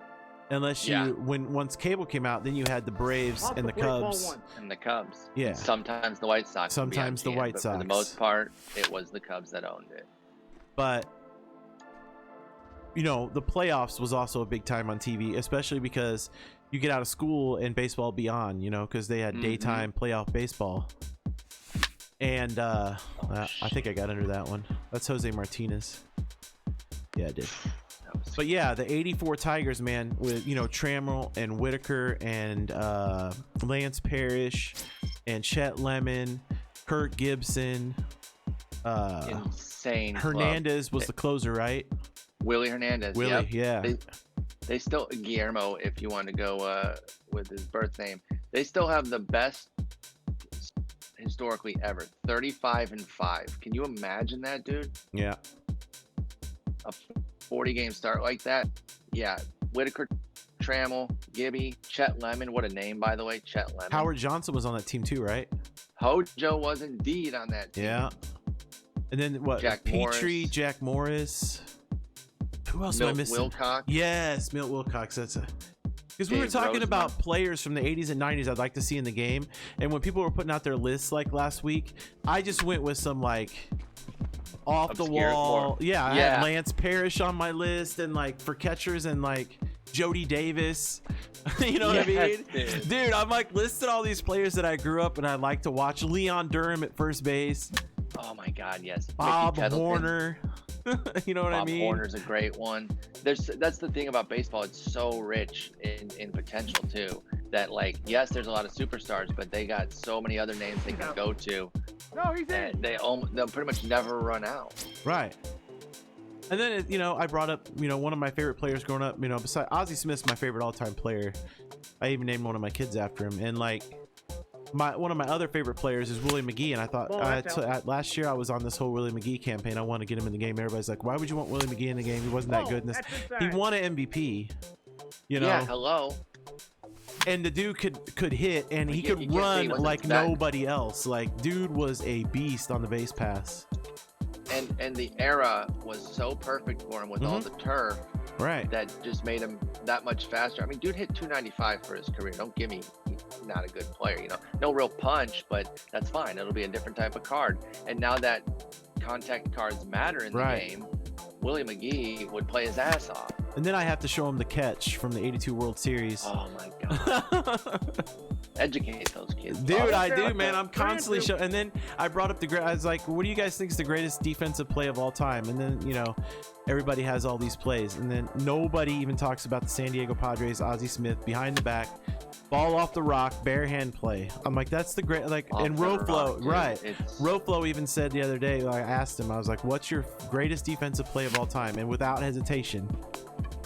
unless once cable came out, then you had the Braves and the Cubs. And the Cubs. Yeah. Sometimes the White Sox. Sometimes the White Sox. For the most part, it was the Cubs that owned it. But the playoffs was also a big time on TV, especially because you get out of school and baseball be on, because they had daytime playoff baseball. And I think I got under that one. That's Jose Martinez. Yeah, I did. But yeah, the '84 Tigers, man, with Trammell and Whitaker and Lance Parrish and Chet Lemon, Kurt Gibson, insane. Hernandez was the closer, right? Willie Hernandez. Willie, yeah. They still, Guillermo, if you want to go with his birth name, they still have the best historically ever, 35-5. Can you imagine that, dude? Yeah. A 40-game start like that. Yeah. Whitaker, Trammell, Gibby, Chet Lemon. What a name, by the way, Chet Lemon. Howard Johnson was on that team too, right? Hojo was indeed on that team. Yeah. And then what? Jack Petrie, Morris. Jack Morris. Who else Milt am I missing? Wilcox. Yes, Milt Wilcox. Because we were talking about players from the 80s and 90s I'd like to see in the game, and when people were putting out their lists like last week, I just went with some like off the wall. Yeah, I had Lance Parrish on my list, and like for catchers, and like Jody Davis. You know what I mean? Dude, I'm like listed all these players that I grew up and I like to watch. Leon Durham at first base. Oh my God, yes. Bob Mickey Kettleton. Horner. You know what I mean? Bob Horner's a great one. That's the thing about baseball. It's so rich in potential too. That like, yes, there's a lot of superstars, but they got so many other names they can go to. No, he's in. They'll pretty much never run out. Right. And then, I brought up, one of my favorite players growing up, besides Ozzie Smith's my favorite all-time player. I even named one of my kids after him. And like, one of my other favorite players is Willie McGee. And I thought last year I was on this whole Willie McGee campaign. I want to get him in the game. Everybody's like, why would you want Willie McGee in the game? He wasn't that good in this. He won an MVP, Yeah, hello. And the dude could hit, and he could run like nobody else. Like, dude was a beast on the base pass. And the era was so perfect for him with all the turf, right? That just made him that much faster. I mean, dude hit 295 for his career. Don't give me he's not a good player, no real punch, but that's fine. It'll be a different type of card. And now that contact cards matter in the game, Willie McGee would play his ass off. And then I have to show him the catch from the '82 World Series. Oh my God. Educate those kids. Dude, I do, man. I'm constantly showing. And then I brought up I was like, what do you guys think is the greatest defensive play of all time? And then, everybody has all these plays. And then nobody even talks about the San Diego Padres, Ozzie Smith, behind the back, ball off the rock, bare hand play. I'm like, that's the great, like, and Roflo, right. Roflo even said the other day, I asked him, I was like, what's your greatest defensive play of all time? And without hesitation,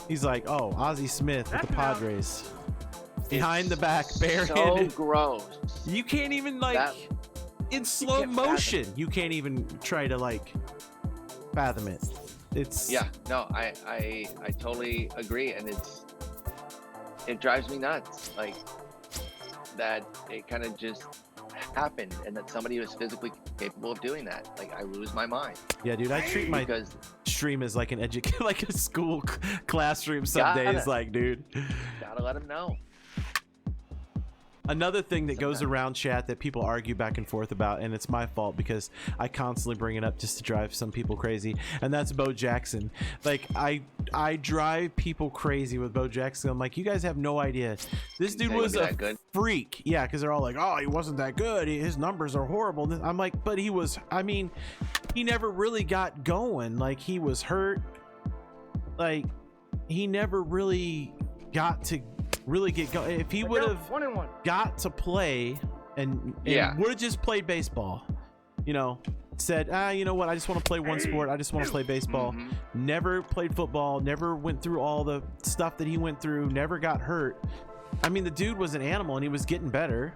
he's like, oh, Ozzie Smith with the Padres. Behind the back, barehanded. So gross. You can't even in slow motion. You can't even try to fathom it. It's I totally agree, and it drives me nuts. Like that it kind of just happened, and that somebody was physically capable of doing that. Like, I lose my mind. Yeah, dude, I treat my stream as like an like a school classroom some days. Like, dude, gotta let them know. Another thing that goes around chat that people argue back and forth about, and it's my fault because I constantly bring it up just to drive some people crazy, and that's Bo Jackson. Like, I drive people crazy with Bo Jackson. I'm like, you guys have no idea. This dude was a freak. Yeah, because they're all like, oh, he wasn't that good. His numbers are horrible. I'm like, but he was, he never really got going. Like, he was hurt. Like, he never really got to really get going. If he would have got to play and would have just played baseball, said, you know what, I just want to play one sport, I just want to play baseball, never played football, never went through all the stuff that he went through, never got hurt. I mean, the dude was an animal, and he was getting better,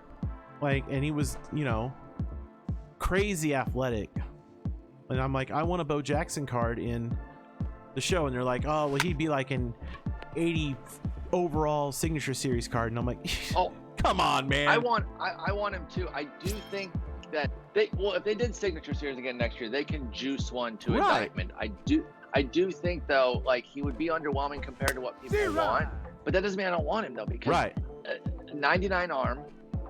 and he was, crazy athletic. And I'm like, I want a Bo Jackson card in the show, and they're like, oh, well, he'd be like an 80 overall signature series card, and I'm like, oh, come on, man. I want him too. I do think that if they did signature series again next year, they can juice one to a diamond. I do think though, like, he would be underwhelming compared to what people want, but that doesn't mean I don't want him though, because 99 arm,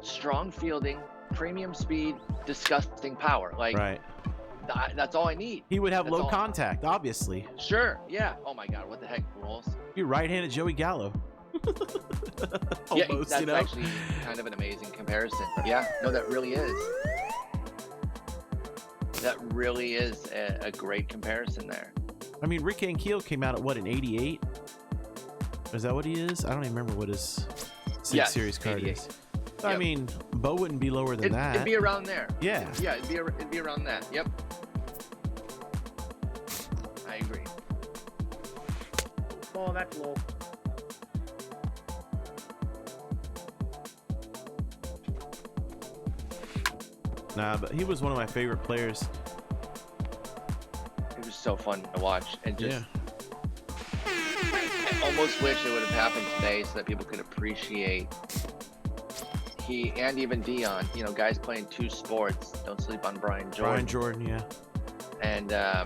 strong fielding, premium speed, disgusting power. Like, that's all I need. He would have low contact, obviously. Sure, yeah. Oh my God, what the heck, rules? You're right-handed Joey Gallo. Almost, that's actually kind of an amazing comparison. Yeah, no, that really is. That really is a great comparison there. I mean, Rick Ankiel came out at what, an 88? Is that what he is? I don't even remember what his series card 88. Is. Yep. I mean, Bo wouldn't be lower than that. It'd be around there. Yeah. Yeah, it'd be around that. Yep. I agree. Oh, that's low. Nah, but he was one of my favorite players. It was so fun to watch, and just I almost wish it would have happened today so that people could appreciate he and even Dion, guys playing two sports. Don't sleep on Brian Jordan. Brian Jordan, yeah. And I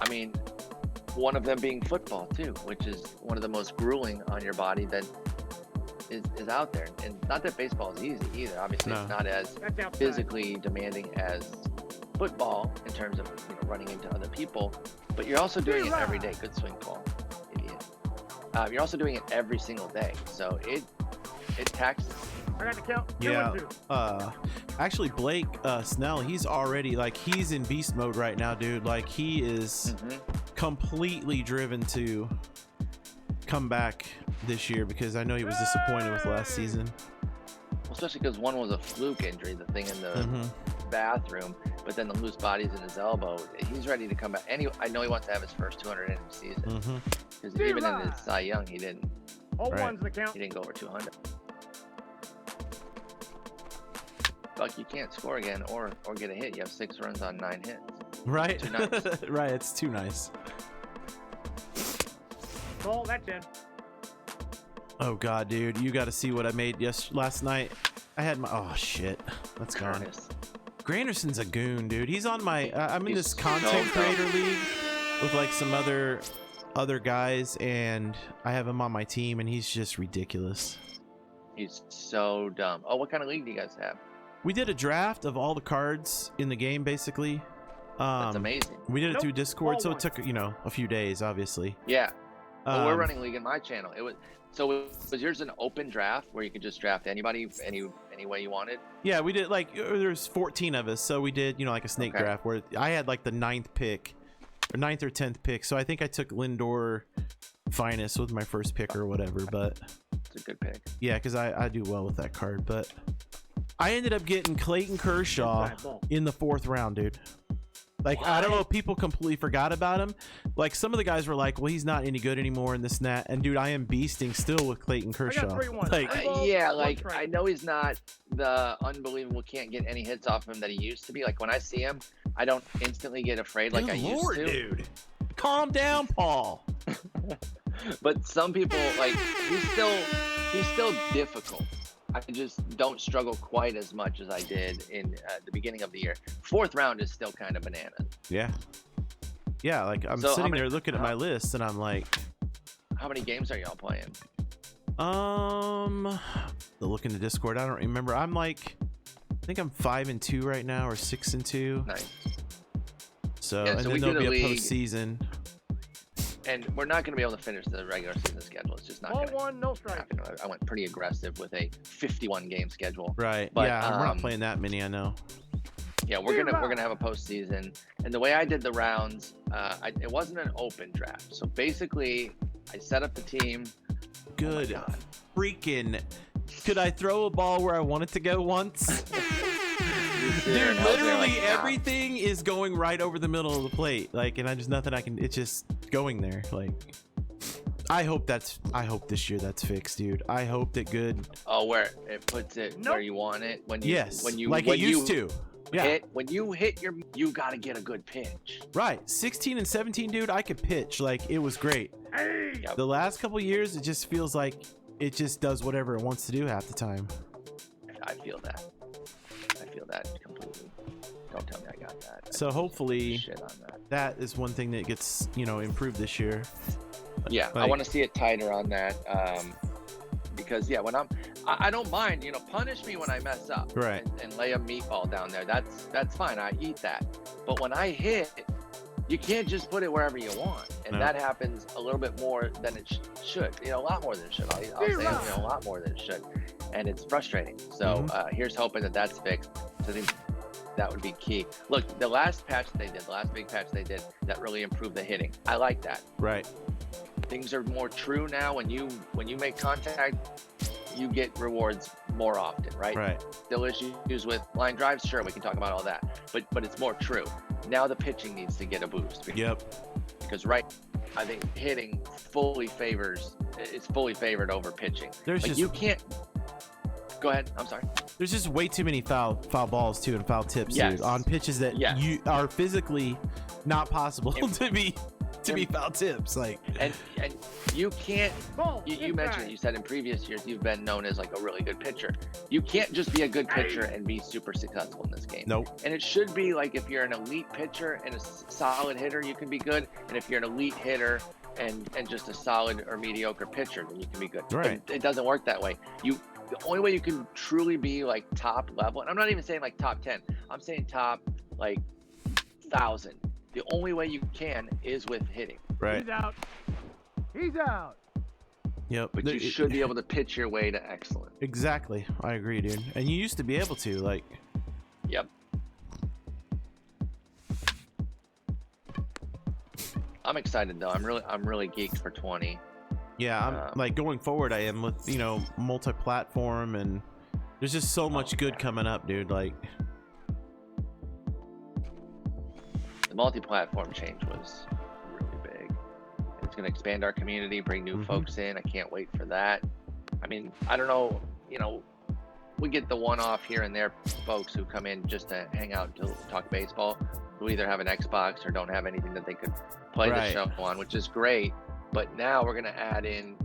mean, one of them being football too, which is one of the most grueling on your body that is out there. And not that baseball is easy either. Obviously, it's not as physically demanding as football in terms of running into other people, but you're also doing it every day. Good swing call, idiot. You're also doing it every single day, so it taxes. I got the count. Yeah. Actually, Blake Snell, he's already like he's in beast mode right now, dude. Like he is completely driven to come back this year because I know he was disappointed with last season. Well, especially because one was a fluke injury, the thing in the bathroom, but then the loose body's in his elbow. He's ready to come back. I know he wants to have his first 200 inning season because even in his Cy Young, he didn't. One's the count. He didn't go over 200. Fuck, you can't score again or get a hit. You have 6 runs on 9 hits. Right. Too nice. Right. It's too nice. Cole, that's in. Oh god, dude, you got to see what I made last night. I had my shit. That's gone. Granderson's a goon, dude. He's on my. I'm in this content creator league with like some other guys, and I have him on my team, and he's just ridiculous. He's so dumb. Oh, what kind of league do you guys have? We did a draft of all the cards in the game, basically. That's amazing. We did it through Discord, so it took a few days, obviously. Yeah. Well, we're running league in my channel. Was yours an open draft where you could just draft anybody any way you wanted? Yeah, we did like there's 14 of us, so we did like a snake draft where I had like the 9th pick, or 9th or 10th pick. So I think I took Lindor Finest with my first pick or whatever. But it's a good pick. Yeah, because I do well with that card. But I ended up getting Clayton Kershaw in the 4th round, dude. Like, what? I don't know if people completely forgot about him. Like, some of the guys were like, well, he's not any good anymore in this and that. And, dude, I am beasting still with Clayton Kershaw. Like, I know he's not the unbelievable, can't get any hits off him that he used to be. Like, when I see him, I don't instantly get afraid like I used to. Dude. Calm down, Paul. But some people, like, he's still difficult. I just don't struggle quite as much as I did in the beginning of the year. 4th round is still kind of bananas. Yeah. Yeah, like I'm sitting there looking at my list and I'm like, how many games are y'all playing? Look in the Discord. I don't remember. I'm like, I think I'm 5-2 right now, or 6-2. Nice. So, yeah, and then there'll be a postseason. And we're not going to be able to finish the regular season schedule. It's just not going to happen. No strike. I went pretty aggressive with a 51 game schedule. Right. But, yeah, we're not playing that many, I know. Yeah, we're gonna have a postseason. And the way I did the rounds, it wasn't an open draft. So basically, I set up the team. Good. Freaking. Could I throw a ball where I want it to go once? Dude, literally everything is going right over the middle of the plate. Like, and it's just going there. Like, I hope this year that's fixed, dude. I hope that good. Oh, where it puts it where you want it when you like it used to. Yeah. When you hit you got to get a good pitch. Right. 16 and 17, dude, I could pitch. Like, it was great. Yep. The last couple of years, it just feels like it just does whatever it wants to do half the time. I feel that completely. Don't tell me I got that. So hopefully shit on that is one thing that gets, improved this year. Yeah, like, I want to see it tighter on that. Because when I don't mind, punish me when I mess up, right, and lay a meatball down there. That's fine. I eat that. But when I hit, you can't just put it wherever you want, and that happens a little bit more than it should. A lot more than it should. I'll say a lot more than it should, and it's frustrating. So here's hoping that that's fixed. So I think that would be key. Look, the last big patch they did, that really improved the hitting. I like that. Right. Things are more true now. When you make contact, you get rewards more often, right? Right. Still issues with line drives, sure, we can talk about all that, but it's more true. Now the pitching needs to get a boost. Yep. Because I think hitting is fully favored over pitching. You can't. Go ahead. I'm sorry. There's just way too many foul balls too, and foul tips, dude, on pitches that you are physically not possible to be foul tips. Like, and you can't. You mentioned, you said in previous years you've been known as like a really good pitcher. You can't just be a good pitcher and be super successful in this game. Nope. And it should be like, if you're an elite pitcher and a solid hitter, you can be good. And if you're an elite hitter and just a solid or mediocre pitcher, then you can be good. Right. It doesn't work that way. The only way you can truly be like top level, and I'm not even saying like top 10, I'm saying top like 1,000. The only way you can is with hitting. Right. He's out. Yep. But you should be able to pitch your way to excellence. Exactly. I agree, dude. And you used to be able to, like, Yep. I'm excited though. I'm really geeked for 20. Yeah, I'm like going forward. I am with multi-platform, and there's just so much good coming up, dude. Like the multi-platform change was really big. It's going to expand our community, bring new folks in. I can't wait for that. I mean, I don't know. We get the one-off here and there folks who come in just to hang out to talk baseball, who either have an Xbox or don't have anything that they could play the show on, which is great. But now we're going to add in,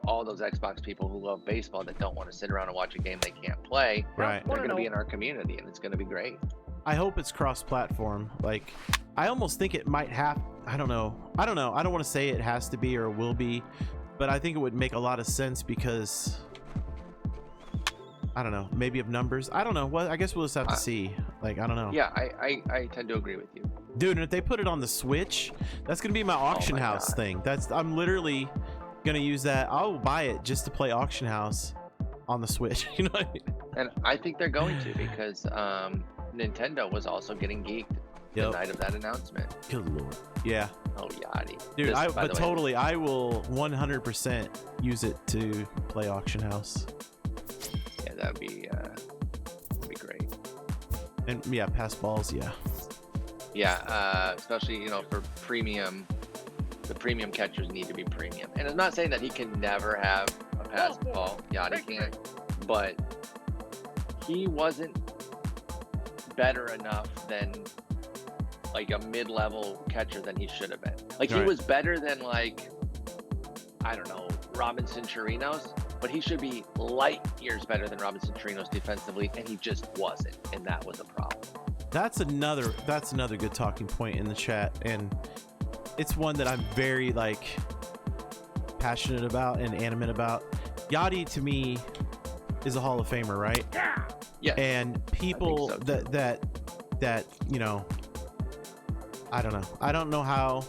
all those Xbox people who love baseball that don't want to sit around and watch a game they can't play. Right. They're going to be in our community, and it's going to be great. I hope it's cross-platform. Like, I almost think it might have. I don't know. I don't want to say it has to be or will be, but I think it would make a lot of sense because I don't know. Maybe of numbers. I don't know. Well, I guess we'll just have to see. Like, I don't know. Yeah, I tend to agree with you. Dude, and if they put it on the Switch, that's gonna be my auction house thing. I'm literally gonna use that. I'll buy it just to play auction house on the Switch. You know what I mean? And I think they're going to because Nintendo was also getting geeked the night of that announcement. Good lord. Yeah. Oh, yachty. Dude, I will 100% use it to play auction house. Yeah, that'd be great. And yeah, pass balls. Yeah. Yeah, especially for premium. The premium catchers need to be premium, and I'm not saying that he can never have a pass ball. Yachty can't, but he wasn't better enough than like a mid-level catcher than he should have been. Like he was better than like I don't know Robinson Chirinos, but he should be light years better than Robinson Chirinos defensively, and he just wasn't, and that was a problem. That's another good talking point in the chat, and it's one that I'm very passionate about and animate about. Yachty to me is a Hall of Famer, right? Yeah. And people so that I don't know. I don't know how.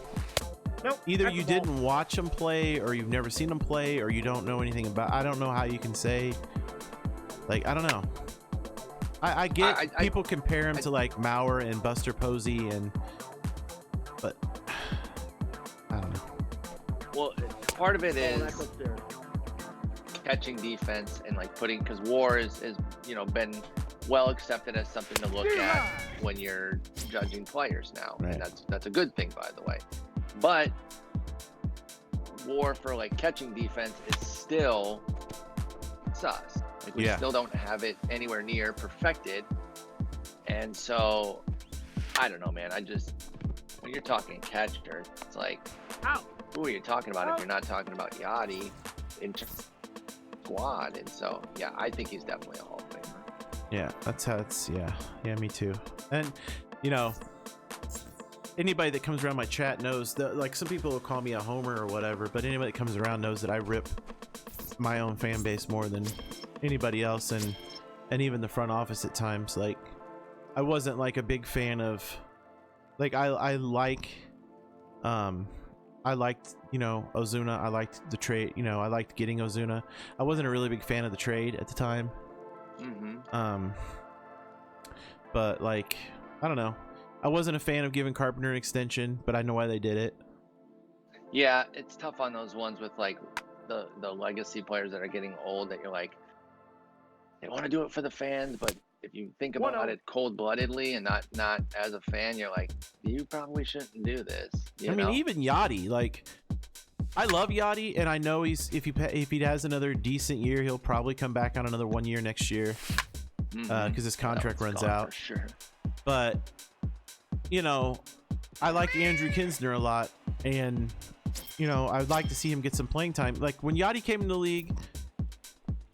Nope, either you didn't watch him play, or you've never seen him play, or you don't know anything about. I don't know how you can say. I don't know. I get people compare him to Mauer and Buster Posey, but I don't know. Well, part of it is catching defense and putting, because WAR is been well accepted as something to look at when you're judging players now, and that's a good thing, by the way. But WAR for catching defense is still sus. We still don't have it anywhere near perfected, and so I don't know, man. When you're talking catcher, it's who are you talking about if you're not talking about Yachty in squad? And so yeah, I think he's definitely a Hall of Famer. Yeah, that's how it's. Yeah, me too. And anybody that comes around my chat knows that some people will call me a homer or whatever, but anybody that comes around knows that I rip my own fan base more than anybody else, and even the front office at times. I wasn't a big fan of I liked Ozuna. I liked the trade. I liked getting Ozuna. I wasn't a really big fan of the trade at the time. But I don't know. I wasn't a fan of giving Carpenter an extension, but I know why they did it. Yeah, it's tough on those ones with the legacy players that are getting old, that you're they want to do it for the fans, but if you think about it cold-bloodedly and not as a fan, you're you probably shouldn't do this. I mean, even Yachty, I love Yachty, and I know if he has another decent year, he'll probably come back on another 1 year next year, because his contract runs out. For sure. But I like Andrew Kinsner a lot, and I'd like to see him get some playing time. When Yachty came in the league,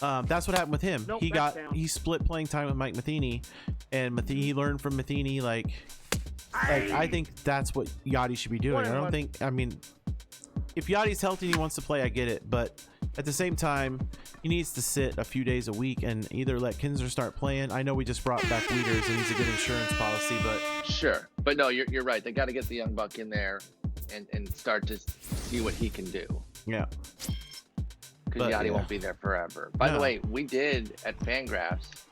that's what happened with him. Nope, he split playing time with Mike Matheny, and he learned from Matheny. I think that's what Yachty should be doing. I mean, if Yachty's healthy and he wants to play, I get it, but at the same time, he needs to sit a few days a week and either let Kinsner start playing. I know we just brought back Wieters, and he's a good insurance policy, but sure. But no, you're right. They got to get the young buck in there and start to see what he can do. Yeah. Because Yachty won't be there forever. By the way, we did at Fangraphs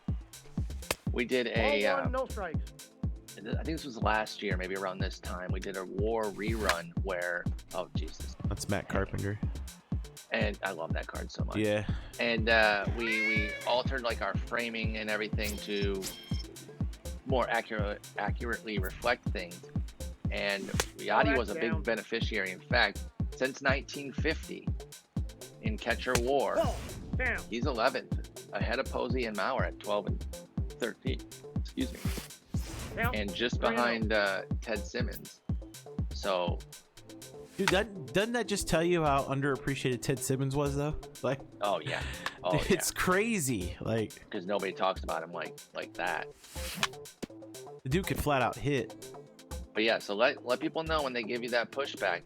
We did Ball a, one, no strikes. I think this was last year, maybe around this time. We did a war rerun where, oh Jesus, That's Matt Carpenter. and I love that card so much. Yeah. And we altered like our framing and everything to more accurately reflect things. And Yachty was a big beneficiary. In fact, since 1950 in catcher war, he's 11th, ahead of Posey and Mauer at 12 and 13. Excuse me. And just behind Ted Simmons. So, dude, doesn't that just tell you how underappreciated Ted Simmons was, though? Like, oh yeah, it's crazy. Like, because nobody talks about him like that. The dude could flat out hit. But yeah, so let people know when they give you that pushback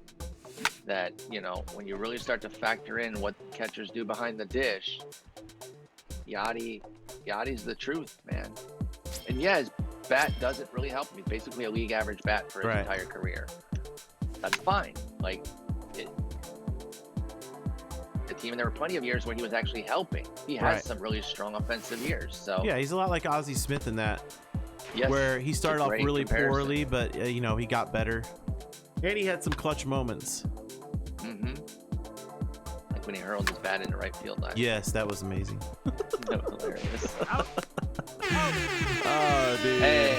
that, you know, when you really start to factor in what catchers do behind the dish, Yachty's the truth, man. And yeah, his bat doesn't really help him. He's basically a league average bat for his entire career. That's fine. Like, the team, and there were plenty of years where he was actually helping. He has some really strong offensive years. So yeah, he's a lot like Ozzie Smith in that. Yes, where he started off really poorly, but you know, he got better, and he had some clutch moments. Like when he hurled his bat into right field last. Yes, that was amazing. That was hilarious. Oh, dude. Hey,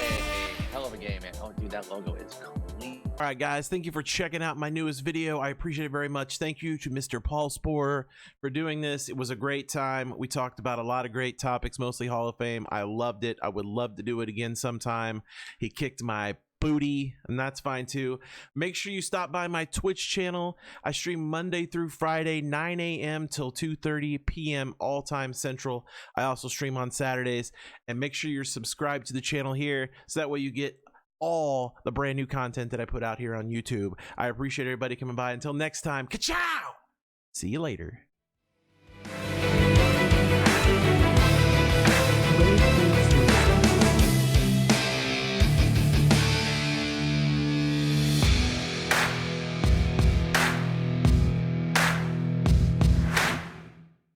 hell of a game, man. Oh, dude, that logo is clean. All right, guys, thank you for checking out my newest video. I appreciate it very much. Thank you to Mr. Paul Sporer for doing this. It was a great time. We talked about a lot of great topics, mostly Hall of Fame. I loved it. I would love to do it again sometime. He kicked my booty, and that's fine too. Make sure you stop by my Twitch channel. I stream Monday through Friday, 9 a.m. till 2:30 p.m. all time Central. I also stream on Saturdays. And make sure you're subscribed to the channel here, so that way you get all the brand new content that I put out here on YouTube. I appreciate everybody coming by. Until next time, ka-chow! See you later.